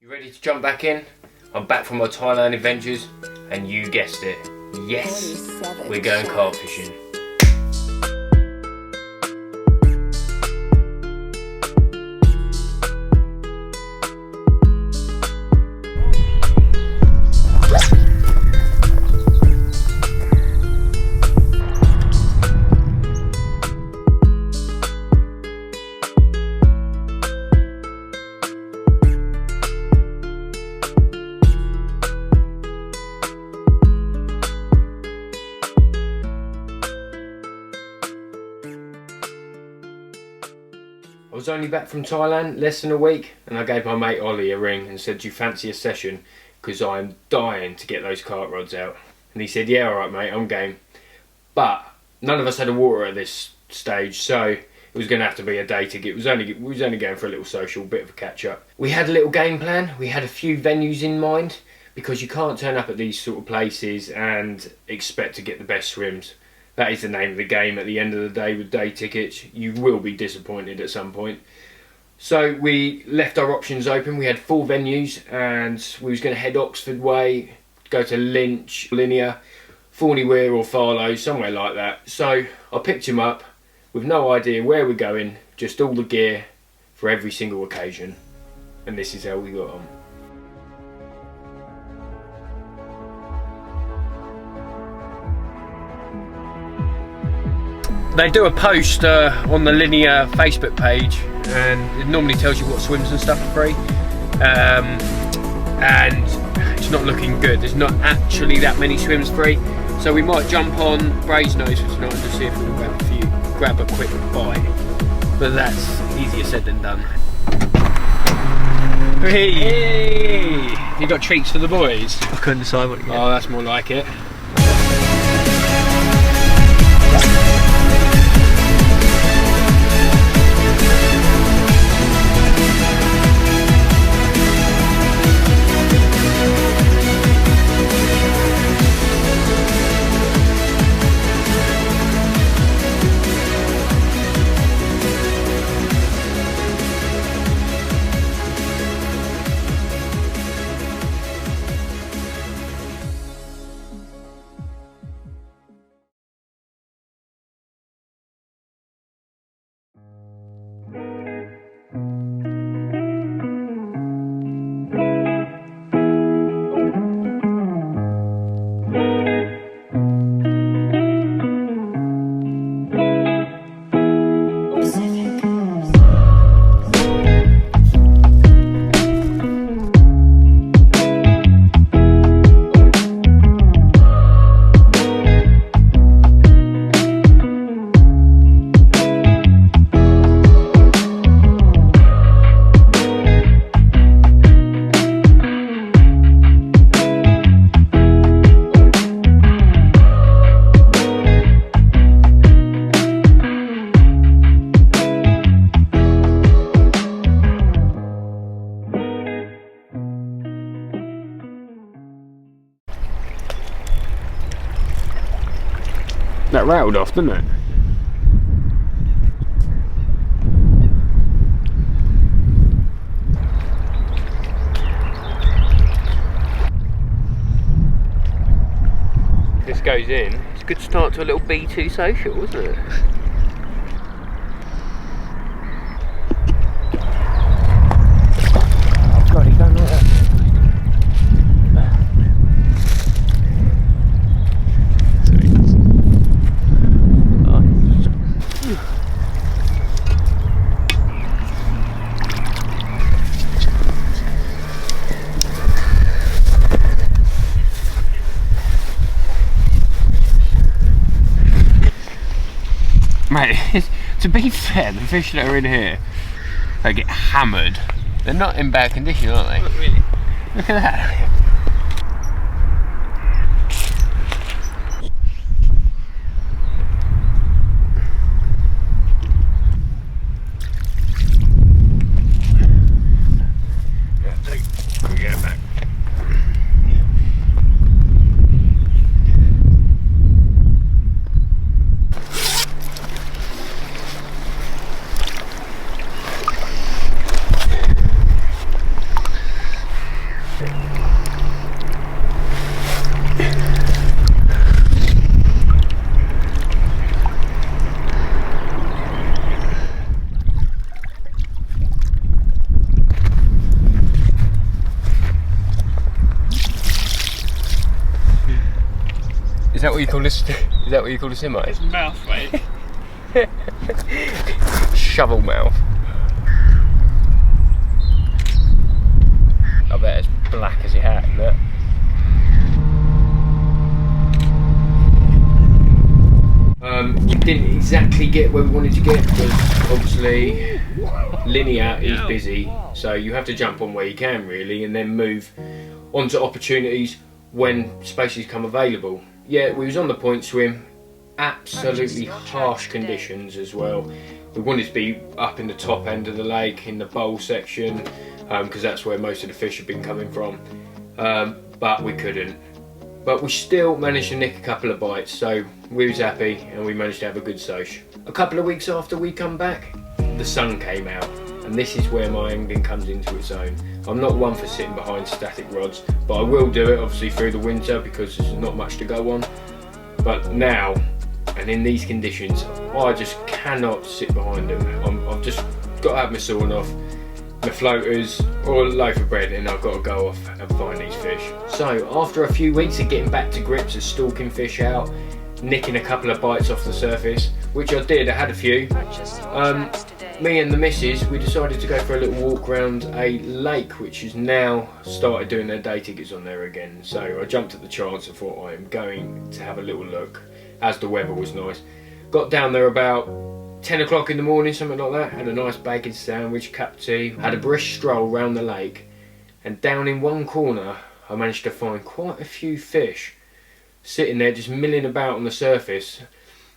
You ready to jump back in? I'm back from my Thailand adventures, and you guessed it. Yes, we're going carp fishing. I was only back from Thailand less than a week, and I gave my mate Ollie a ring and said, "Do you fancy a session? Because I'm dying to get those carp rods out." And he said, "Yeah, alright mate, I'm game." But none of us had a water at this stage, so it was going to have to be a day ticket. We was only going for a little social, bit of a catch up. We had a little game plan. We had a few venues in mind, because you can't turn up at these sort of places and expect to get the best swims. That is the name of the game at the end of the day with day tickets. You will be disappointed at some point. So we left our options open. We had 4 venues, and we was going to head Oxford way, go to Lynch, Linear, Thorny Weir or Farlow, somewhere like that. So I picked him up with no idea where we're going, just all the gear for every single occasion. And this is how we got on. They do a post on the Linear Facebook page, and it normally tells you what swims and stuff are free, and it's not looking good. There's not actually that many swims free, so we might jump on Brasenose for tonight and just see if we can grab a quick bite, but that's easier said than done. Hey! You got treats for the boys? I couldn't decide what to get. Oh, that's more like it. That rattled off, didn't it? This goes in. It's a good start to a little B2 social, isn't it? God, you don't like that. Mate, to be fair, the fish that are in here, they get hammered. They're not in bad condition, are they? Not really. Look at that. Get back. that what you call this? Is that what you call a semi? It's mouth, mate. Shovel mouth. I bet it's black as your hat, look. Didn't exactly get where we wanted to get because obviously linear is busy, so you have to jump on where you can really and then move onto opportunities when spaces come available. Yeah, we was on the point swim, absolutely harsh conditions as well. We wanted to be up in the top end of the lake in the bowl section because that's where most of the fish have been coming from, but we couldn't. But we still managed to nick a couple of bites, so we was happy and we managed to have a good soch. A couple of weeks after we come back, the sun came out, and this is where my angling comes into its own. I'm not one for sitting behind static rods, but I will do it obviously through the winter because there's not much to go on. But now, and in these conditions, I just cannot sit behind them. I've just got to have my sawn off, my floaters or a loaf of bread, and I've got to go off and find these fish. So after a few weeks of getting back to grips of stalking fish out, nicking a couple of bites off the surface, which I did, I had a few, me and the missus, we decided to go for a little walk around a lake which has now started doing their day tickets on there again. So I jumped at the chance and thought I am going to have a little look as the weather was nice. Got down there about 10 o'clock in the morning, something like that, had a nice bacon sandwich, cup of tea, had a brisk stroll round the lake, and down in one corner I managed to find quite a few fish sitting there just milling about on the surface.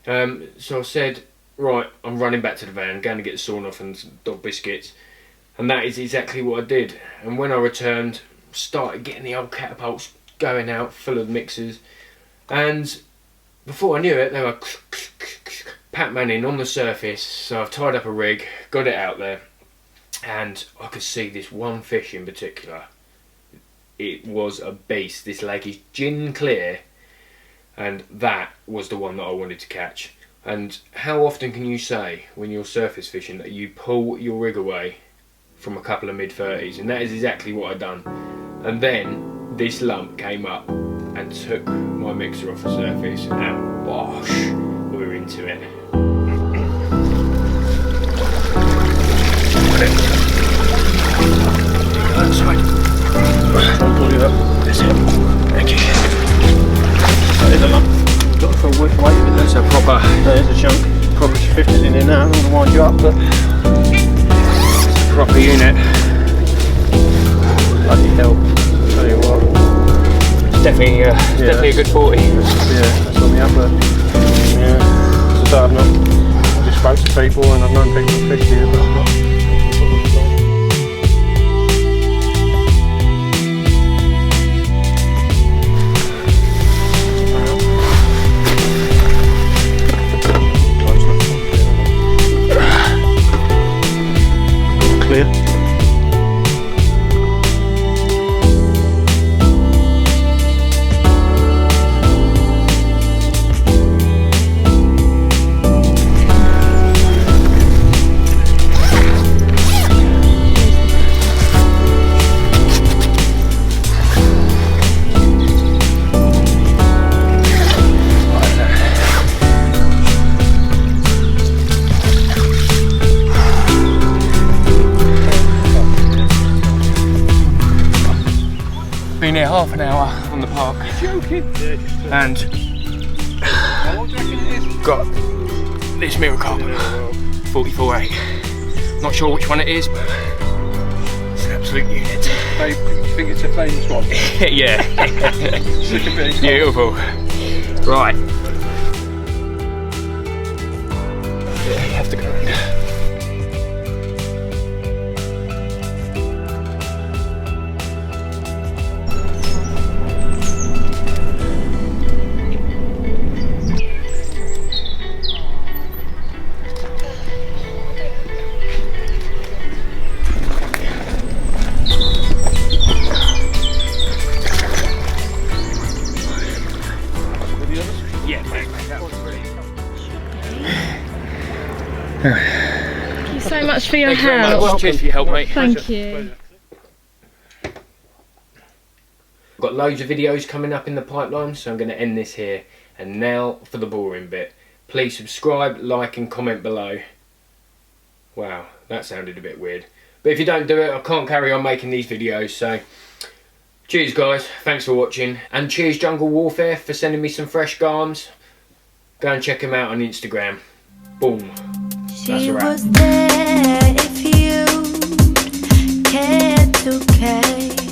So I said, right, I'm running back to the van, going to get the sawn off and some dog biscuits, and that is exactly what I did. And when I returned, started getting the old catapults going out full of mixers, and before I knew it they were Pac-Manning on the surface. So I've tied up a rig, got it out there, and I could see this one fish in particular. It was a beast. This lake is gin clear, and that was the one that I wanted to catch. And how often can you say when you're surface fishing that you pull your rig away from a couple of mid-30s? And that is exactly what I'd done. And then this lump came up and took my mixer off the surface, and bosh, we were into it. That's right. I'll pull you up. That's it. Thank you. That is a lump. Got a full weight of it. That's a proper. There's a chunk. Probably should fit it in there now. I'm going to wind you up, but it's a proper unit. Bloody hell. Tell you what. It's definitely, definitely a good 40. Yeah, that's on the upper. Yeah. So I've not just spoke to people, and I've known people that fish here, but I've not. Clear. Been here half an hour on the park. You're joking? Yeah, and what do you reckon it is? Got this mirror carp, 44.8. Not sure which one it is, but it's an absolute unit. You think it's a famous one? Yeah. Beautiful. Right. Yeah, you have to go around. Thank you so much for your help. Cheers for your help, mate. Thank you. I've got loads of videos coming up in the pipeline, so I'm going to end this here. And now for the boring bit. Please subscribe, like and comment below. Wow, that sounded a bit weird. But if you don't do it, I can't carry on making these videos, so... Cheers guys, thanks for watching. And cheers Jungle Warfare for sending me some fresh garms. Go and check him out on Instagram. Boom. That's a wrap. Was there if you cared to care.